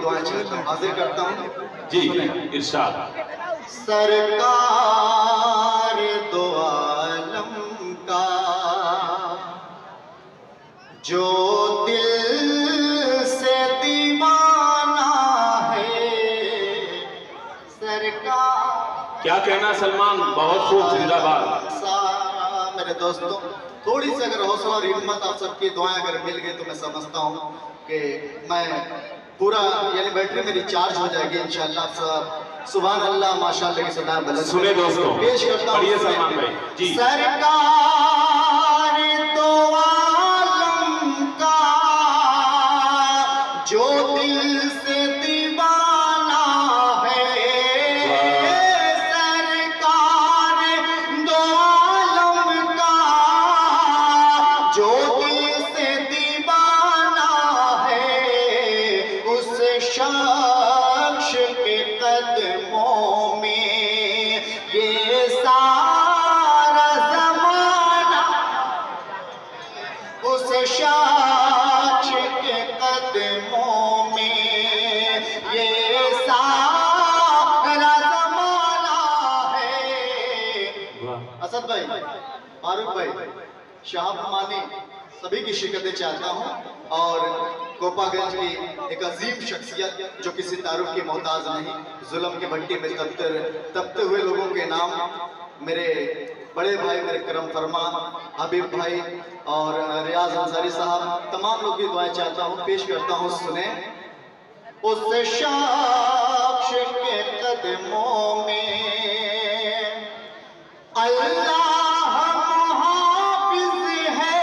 दुआएं चाहता हूँ, हाजिर करता हूँ जी। इरशाद। सरकार दो आलम का जो दिल से दीवाना है, सरकार। क्या कहना सलमान, बहुत खूब, जिंदाबाद। मेरे दोस्तों, थोड़ी सी अगर हौसला और हिम्मत आप सबकी दुआएं अगर मिल गई तो मैं समझता हूँ कि मैं पूरा यानी बैटरी मेरी चार्ज हो जाएगी इंशाअल्लाह। सब सुभान अल्लाह माशाअल्लाह की सदा बुलंद। सुने दोस्तों, पेश करता हूँ सलमान भाई जी। सरकार दो आलम का जो दिल से दीवाना है, सरकार दो आलम का जो दिल से दीवाना है, उस शख्स के कदमों में ये सारा जमाना, उस शख्स के कदमों में ये सारा जमाना है। असद भाई, फारूक भाई, शाहब मानी सभी की शिरकतें चाहता हूँ और कोपागंज की एक अजीम शख्सियत जो किसी तारुफ की मोहताज नहीं, जुल्म की भट्टी में तपते हुए लोगों के नाम, मेरे बड़े भाई, मेरे करम फरमा हबीब भाई और रियाज अंसारी साहब, तमाम लोग की दुआएं चाहता हूँ। पेश करता हूँ, सुने। उस शख्स के कदमों में अल्लाह मुहाफिज है,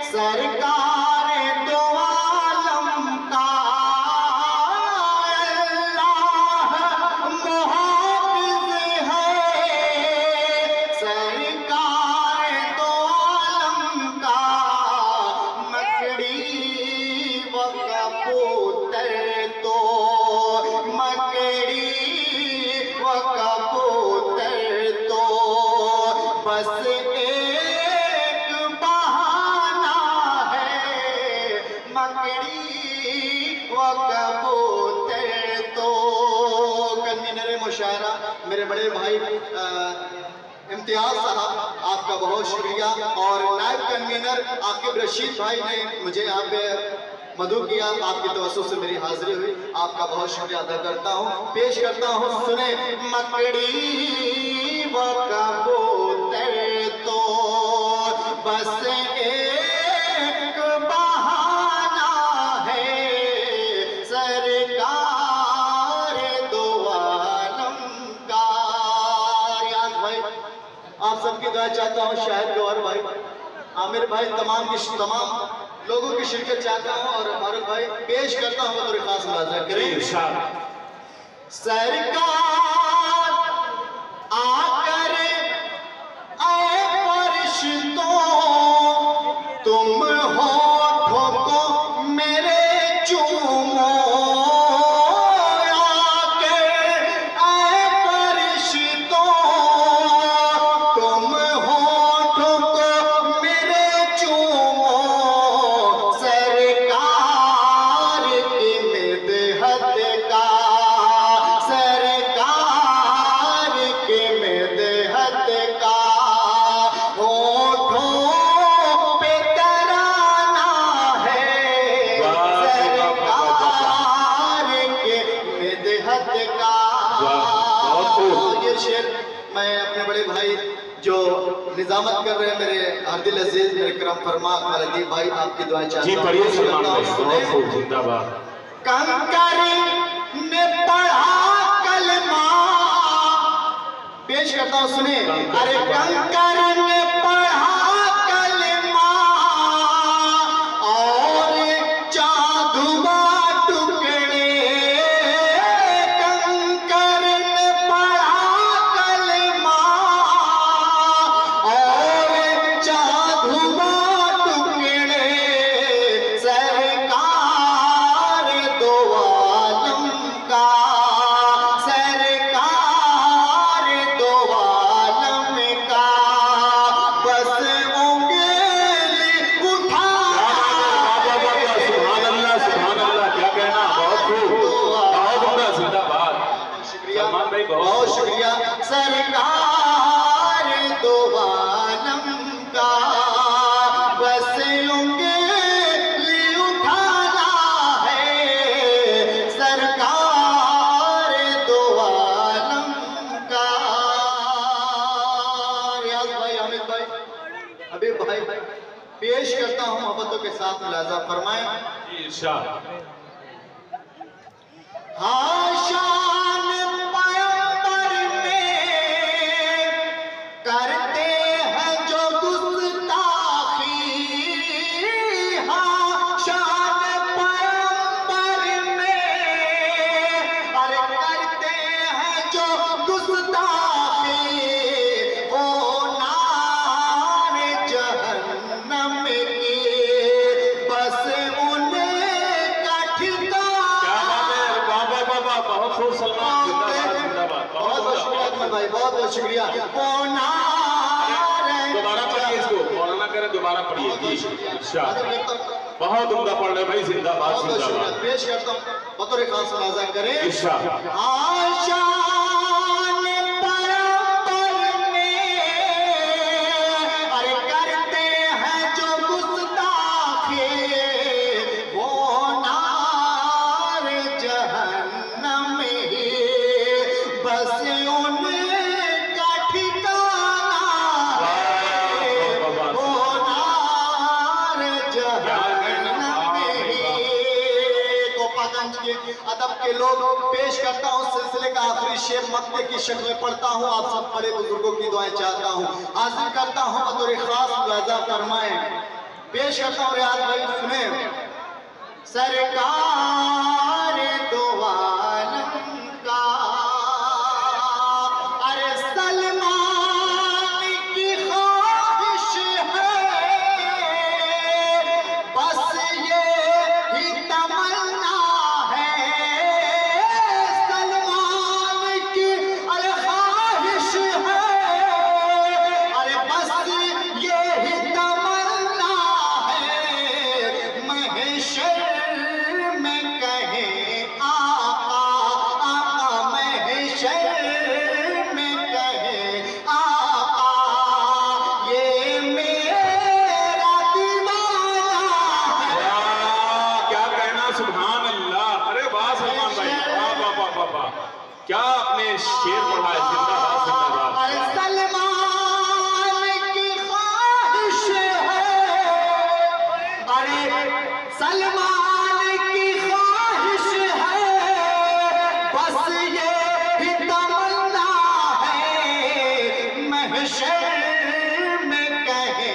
सरकार दो आलम का अल्लाह मुहाफिज है, सरकार दो आलम का। मकड़ी व कबूतर तो, मकड़ी व कबूतर तो बस एक बहाना है, मकड़ी व कबूतर तो। कन्वीनर मुशायरा मेरे बड़े भाई इम्तियाज साहब, आपका बहुत शुक्रिया। और नायब कन्वीनर आकिब रशीद भाई ने मुझे यहाँ पे मधु किया, आपकी तवज्जो से मेरी हाजिरी हुई, आपका बहुत शुक्रिया अदा करता हूँ। पेश करता हूँ, सुने। मकड़ी व कबूतर तो बस एक बहाना है, सरकार दो आलम का। रियाज भाई, आप सबकी दुआ चाहता हूँ, शाहिद गौहर भाई, आमिर भाई, तमाम लोगों की शिरकत चाहता हूँ और फारूक भाई। पेश करता हूँ बतौर खास मुलाज़ा करें। सरकार आकर आए फरिश्तों, तुम होठों को मेरे चूमो, आकर आए फरिश्तों, तुम होठों को मेरे चूमो, सरकार की मिदहत का, सरकार की मिदहत का होठों पे तराना है, सरकार की मिदहत का। ये शेर मैं अपने बड़े भाई जो निजामत कर रहे हैं, मेरे आदिल अजीज, मेरे करम फरमा मलदीप भाई, आपकी दुआएं चाहता हूं। जी पढ़िए सलमान भाई, बहुत खूब, जिंदाबाद। कंकर ने पढ़ा कलमा, पेश करता हूं, सुने। अरे कंकर ने पढ़ा कलमा और जादुआ टुकड़े, कंकर ने पढ़ा कलमा और जादुआ टुकड़े, सरकार दो आलम का, सरकार दो आलम का। शुक्रिया, सलमान भाई बहुत शुक्रिया। सरकार दो आलम का बस उंगली उठाना है, सरकार दो आलम का। रियाज भाई, हामिद भाई, हबीब भाई, पेश करता हूँ मोहब्बतों के साथ मुलाजा फरमाएं। जी इरशाद। हाँ शान पैगंबर में करते हैं जो गुस्ताखी, हाँ शान पैगंबर में अरे करते हैं जो गुस्ताखी, वो नार जहन्नम की बस उन्हें का ठिकाना। बहुत खूब सलमान, जिंदाबाद जिंदाबाद। बहुत बहुत शुक्रिया अकमल भाई, बहुत बहुत शुक्रिया। दोबारा पढ़िए इसको, मौलाना करे दोबारा पढ़िए। जी इरशाद। बहुत उम्दा पढ़ रहे भाई, जिंदाबाद बहुत बहुत शुक्रिया। जिंदाबाद। पेश करता हूँ बतौर खास मुलाजा करें। इरशाद। आशान पैगंबर में अरे करते हैं जो गुस्ताखी, वो नार जहन्नम ही बस उनका ठिकाना है, वो नार जहन्नम ही। गोपागंज के अदब के लोग पेश करता हूँ सिलसिले का आखिरी शेर, मक्ते की शक्ल में पढ़ता हूँ, आप सब बड़े बुजुर्गों की दुआएं चाहता हूँ, हाजिर करता हूँ बतौर खास मुलाजा फरमाएं। पेश करता हूँ रियाज भाई, सुने। सरकार दो आलम का अरे सलमान की ख्वाहिश है, बस ये ही तमन्ना है, सलमान की अरे ख्वाहिश है, अरे बस ये ही तमन्ना है, महशर में कहे आका, आका महशर में कहे आका, ये मेरा दीवाना है। क्या कहना, सुभान अल्लाह। अरे वाह सलमान भाई, वाह वाह वाह वाह वाह, क्या आपने शेर पढ़ा है। जिंदाबाद जिंदाबाद। अरे सलमान की ख्वाहिश है, अरे सलमान की ख्वाहिश है, बस ये ही तमन्ना है, महशर में कहे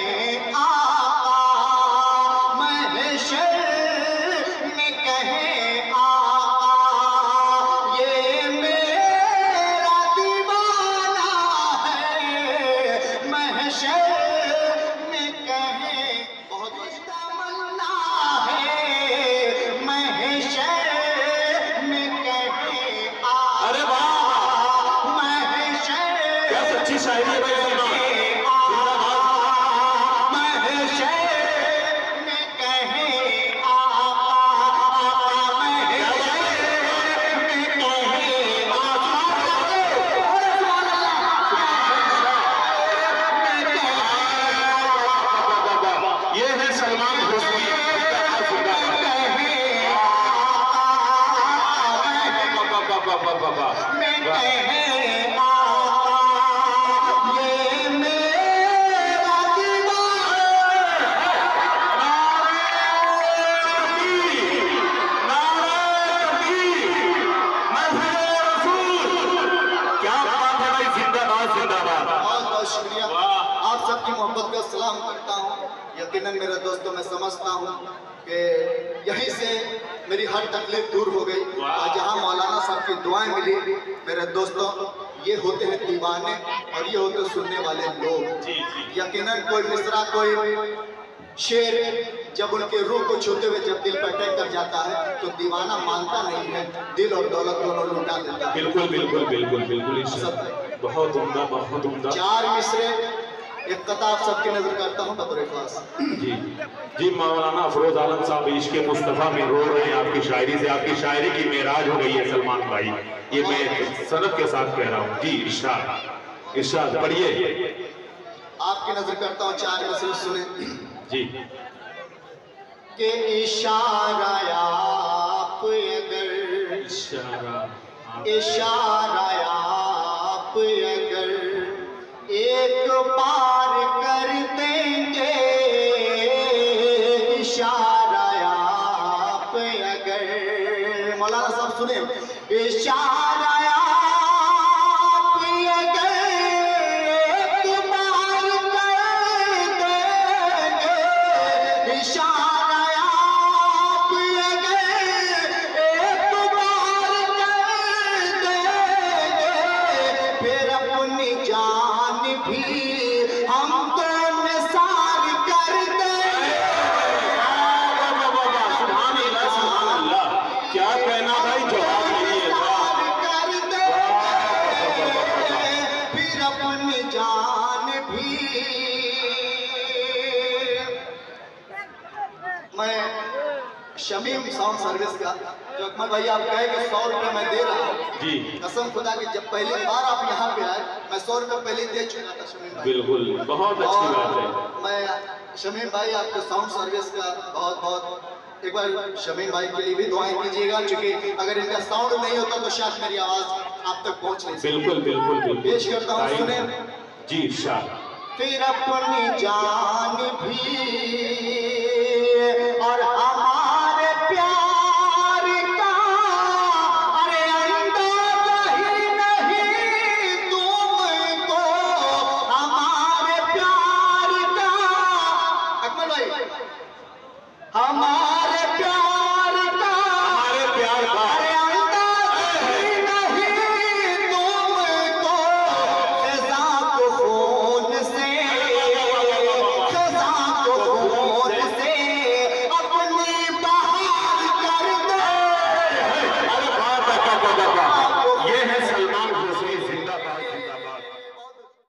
आका, महशर में कहे आका, ये मेरा दीवाना है, महशर में कहे बहुत तमन्ना है, महशर में कहे आका, अरे वाह, महशर क्या सच्ची शायरी है भाई सलमान। ये है सलमान खुशबू। शुक्रिया, आप सबकी मोहब्बत का सलाम करता हूँ। यकीनन मेरे दोस्तों, मैं समझता हूँ कि यहीं से मेरी हर तकलीफ दूर हो गई और जहाँ मौलाना साहब की दुआएं मिली। मेरे दोस्तों, ये होते हैं दीवाने और ये होते सुनने वाले लोग। यकीनन कोई मिसरा, कोई शेर जब उनके रूह को छूते हुए जब दिल पर अटैक कर जाता है तो दीवाना मानता नहीं है, दिल और दौलत दोनों लुटा देता है। बिल्कुल बिल्कुल बिल्कुल बिल्कुल, बहुत उम्दा बहुत उम्दा। चार मिसरे एक कता आप सबकी नजर करता हूँ बतौर खास। जी जी, मौलाना अफरोज आलम साहब इश्क मुस्तफ़ा में रो रहे हैं आपकी शायरी से। आपकी शायरी की मेराज हो गई है सलमान भाई, ये मैं सनद के साथ कह रहा हूँ। जी इरशाद इरशाद पढ़िए। आपकी नजर करता हूँ, चार नजर सुने जी। के इशारा आप अगर इशारा आप अगर एक बार कर देंगे, इशारा आप अगर, मौलाना साहब सुने, इशारा आप अगर एक बार कर देंगे, इशारा आप अगर एक बार कर देंगे, फिर अपनी जान भी हमको निसार कर देंगे। सुभान अल्लाह सुभान अल्लाह, क्या कहना भाई, जवाब नहीं है। फिर अपनी जान भी। मैं शमीम साउंड सर्विस का, जो अकमल भाई आप कहे कि 100 रुपये मैं दे रहा हूँ, जी कसम खुदा की जब पहली बार आप यहाँ पे आए मैं 100 रुपये पहले दे चुका था शमीम भाई। बिल्कुल, बहुत अच्छी बात है। मैं शमीम भाई आपके साउंड सर्विस का बहुत बहुत एक बार शमीम भाई के लिए भी दुआएं कीजिएगा, क्योंकि अगर इनका साउंड नहीं होता तो शायद मेरी आवाज आप तक पहुंच नहीं सकती। बिल्कुल बिल्कुल बिल्कुल पेश करता हूँ, सुने। जी इरशाद। फिर अपनी जान भी और हमारे प्यार का अरे अंदाजा ही नहीं तुमको, हमारे प्यार का, अकमल भाई, हमारे